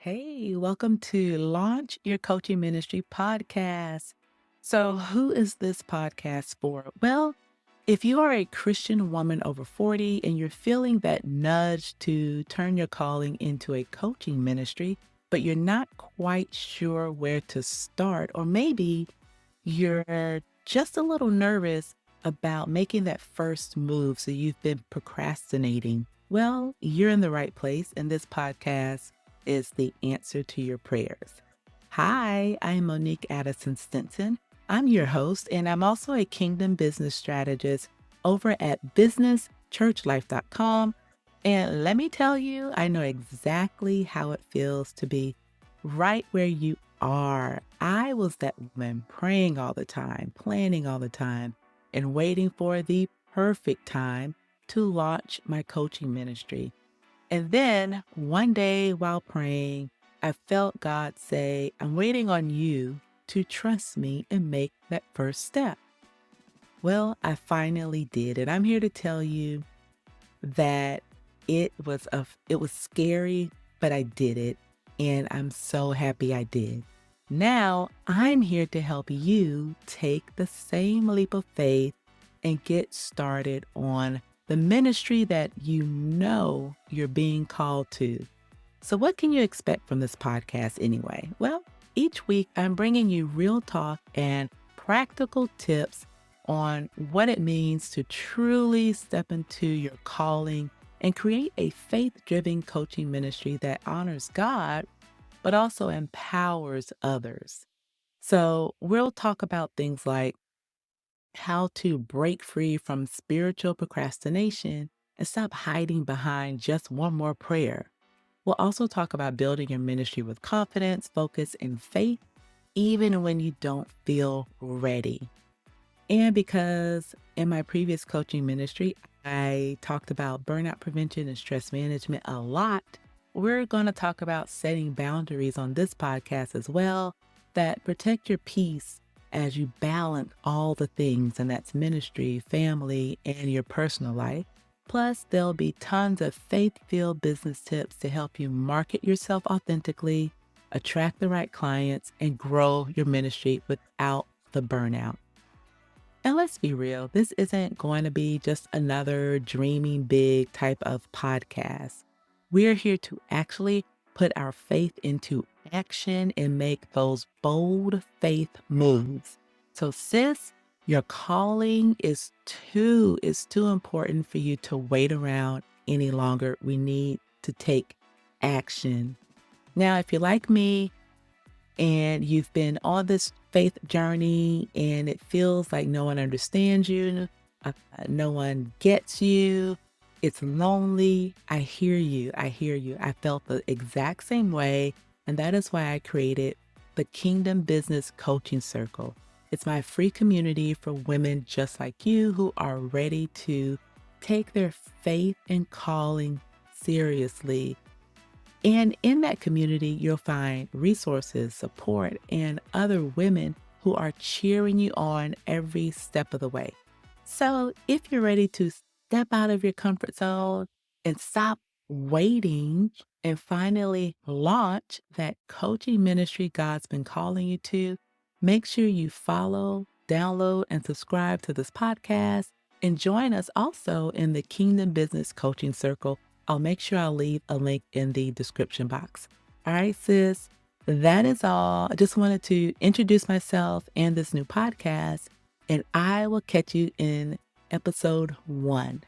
Hey, welcome to Launch Your Coaching Ministry podcast. So, who is this podcast for? Well, if you are a Christian woman over 40 and you're feeling that nudge to turn your calling into a coaching ministry, but you're not quite sure where to start, or maybe you're just a little nervous about making that first move, so you've been procrastinating. Well, you're in the right place, and this podcast is the answer to your prayers. Hi, I'm Monique Addison-Stinson. I'm your host, and I'm also a kingdom business strategist over at businesschurchlife.com. And let me tell you, I know exactly how it feels to be right where you are. I was that woman praying all the time, planning all the time, and waiting for the perfect time to launch my coaching ministry. And then one day while praying, I felt God say, I'm waiting on you to trust me and make that first step. Well, I finally did. And I'm here to tell you that it was scary, but I did it. And I'm so happy I did. Now I'm here to help you take the same leap of faith and get started on the ministry that you know you're being called to. So, what can you expect from this podcast anyway? Well, each week I'm bringing you real talk and practical tips on what it means to truly step into your calling and create a faith driven coaching ministry that honors God, but also empowers others. So, we'll talk about things like how to break free from spiritual procrastination and stop hiding behind just one more prayer. We'll also talk about building your ministry with confidence, focus, and faith, even when you don't feel ready. And because in my previous coaching ministry, I talked about burnout prevention and stress management a lot, we're going to talk about setting boundaries on this podcast as well that protect your peace as you balance all the things, and that's ministry, family, and your personal life. Plus, there'll be tons of faith-filled business tips to help you market yourself authentically, attract the right clients, and grow your ministry without the burnout. And let's be real, this isn't going to be just another dreaming big type of podcast. We're here to actually put our faith into action and make those bold faith moves. So sis, your calling is too important for you to wait around any longer. We need to take action. Now, if you're like me, and you've been on this faith journey and it feels like no one understands you, no one gets you, it's lonely. I hear you. I hear you. I felt the exact same way. And that is why I created the Kingdom Business Coaching Circle. It's my free community for women just like you who are ready to take their faith and calling seriously. And in that community, you'll find resources, support, and other women who are cheering you on every step of the way. So if you're ready to step out of your comfort zone and stop waiting and finally launch that coaching ministry God's been calling you to, make sure you follow, download, and subscribe to this podcast and join us also in the Kingdom Business Coaching Circle. I'll make sure I'll leave a link in the description box. All right, sis, that is all. I just wanted to introduce myself and this new podcast, and I will catch you in episode 1.